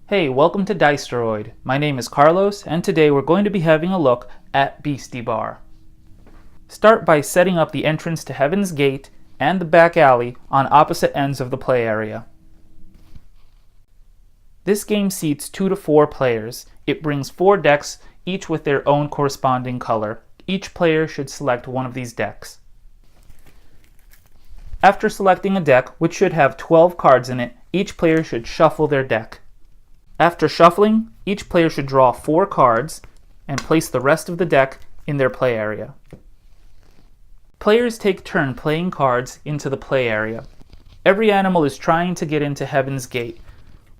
Hey, welcome to DICEteroid. My name is Carlos, and today we're going to be having a look at Beasty Bar. Start by setting up the entrance to Heaven's Gate and the back alley on opposite ends of the play area. This game seats 2 to 4 players. It brings 4 decks, each with their own corresponding color. Each player should select one of these decks. After selecting a deck, which should have 12 cards in it, each player should shuffle their deck. After shuffling, each player should draw 4 cards and place the rest of the deck in their play area. Players take turn playing cards into the play area. Every animal is trying to get into Heaven's Gate.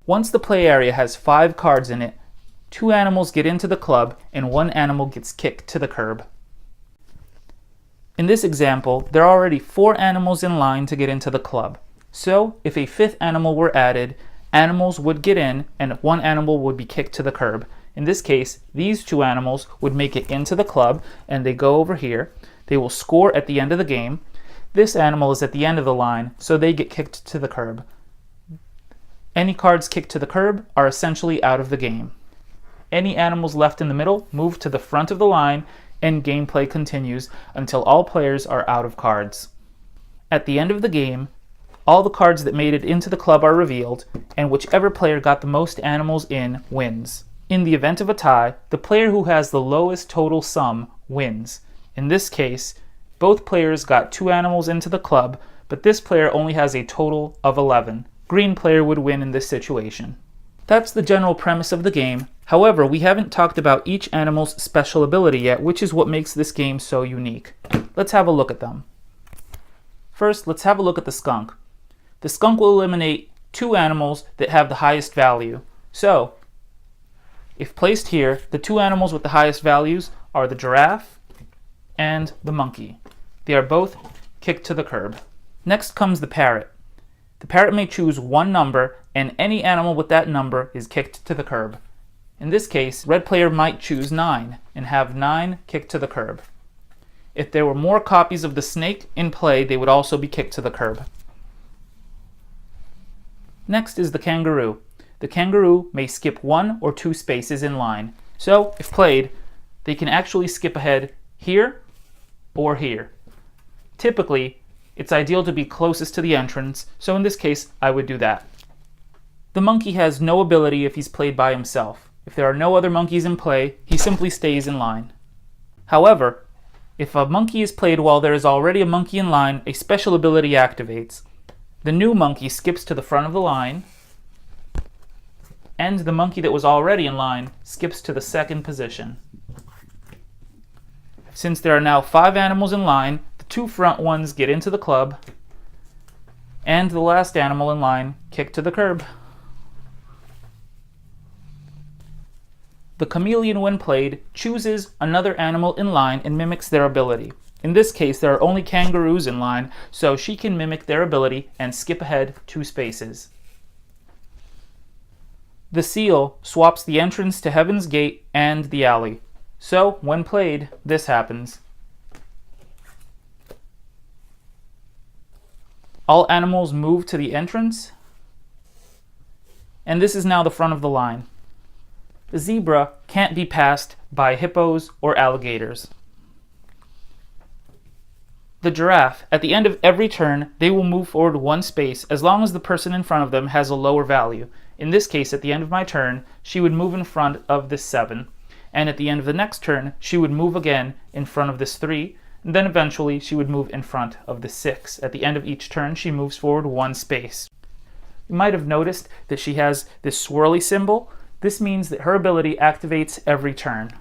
Once the play area has 5 cards in it, 2 animals get into the club and 1 animal gets kicked to the curb. In this example, there are already 4 animals in line to get into the club. So, if a 5th animal were added, animals would get in and 1 animal would be kicked to the curb. In this case, these 2 animals would make it into the club and they go over here. They will score at the end of the game. This animal is at the end of the line, so they get kicked to the curb. Any cards kicked to the curb are essentially out of the game. Any animals left in the middle move to the front of the line and gameplay continues until all players are out of cards. At the end of the game, all the cards that made it into the club are revealed, and whichever player got the most animals in wins. In the event of a tie, the player who has the lowest total sum wins. In this case, both players got 2 animals into the club, but this player only has a total of 11. Green player would win in this situation. That's the general premise of the game. However, we haven't talked about each animal's special ability yet, which is what makes this game so unique. Let's have a look at them. First, let's have a look at the skunk. The skunk will eliminate 2 animals that have the highest value. So, if placed here, the 2 animals with the highest values are the giraffe and the monkey. They are both kicked to the curb. Next comes the parrot. The parrot may choose 1 number, and any animal with that number is kicked to the curb. In this case, red player might choose 9 and have 9 kicked to the curb. If there were more copies of the snake in play, they would also be kicked to the curb. Next is the kangaroo. The kangaroo may skip 1 or 2 spaces in line. So, if played, they can actually skip ahead here or here. Typically, it's ideal to be closest to the entrance, so in this case, I would do that. The monkey has no ability if he's played by himself. If there are no other monkeys in play, he simply stays in line. However, if a monkey is played while there is already a monkey in line, a special ability activates. The new monkey skips to the front of the line, and the monkey that was already in line skips to the 2nd position. Since there are now 5 animals in line, the 2 front ones get into the club, and the last animal in line kicked to the curb. The chameleon, when played, chooses another animal in line and mimics their ability. In this case, there are only kangaroos in line, so she can mimic their ability and skip ahead 2 spaces. The seal swaps the entrance to Heaven's Gate and the alley. So, when played, this happens. All animals move to the entrance, and this is now the front of the line. The zebra can't be passed by hippos or alligators. The giraffe, at the end of every turn, they will move forward 1 space as long as the person in front of them has a lower value. In this case, at the end of my turn, she would move in front of this 7. And at the end of the next turn, she would move again in front of this 3. And then eventually, she would move in front of the 6. At the end of each turn, she moves forward 1 space. You might have noticed that she has this swirly symbol. This means that her ability activates every turn.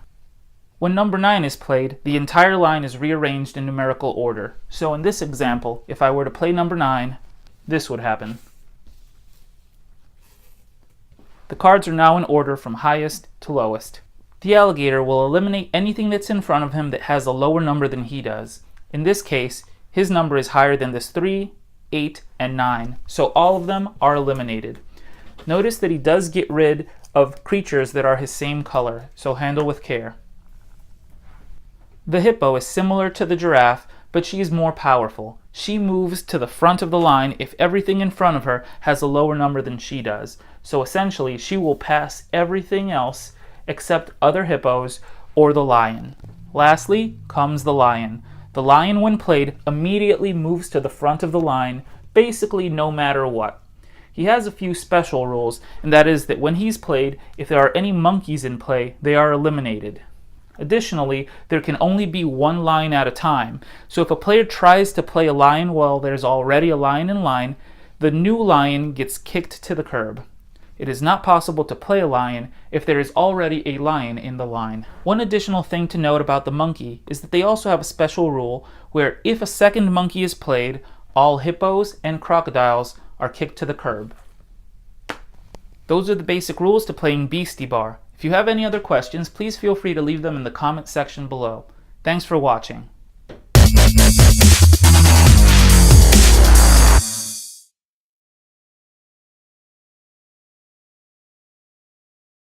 When number 9 is played, the entire line is rearranged in numerical order. So in this example, if I were to play number 9, this would happen. The cards are now in order from highest to lowest. The alligator will eliminate anything that's in front of him that has a lower number than he does. In this case, his number is higher than this 3, 8, and 9, so all of them are eliminated. Notice that he does get rid of creatures that are his same color, so handle with care. The hippo is similar to the giraffe, but she is more powerful. She moves to the front of the line if everything in front of her has a lower number than she does. So essentially, she will pass everything else except other hippos or the lion. Lastly comes the lion. The lion, when played, immediately moves to the front of the line, basically no matter what. He has a few special rules, and that is that when he's played, if there are any monkeys in play, they are eliminated. Additionally, there can only be one lion at a time, so if a player tries to play a lion while there's already a lion in line, the new lion gets kicked to the curb. It is not possible to play a lion if there is already a lion in the line. One additional thing to note about the monkey is that they also have a special rule where if a second monkey is played, all hippos and crocodiles are kicked to the curb. Those are the basic rules to playing Beasty Bar. If you have any other questions, please feel free to leave them in the comment section below. Thanks for watching.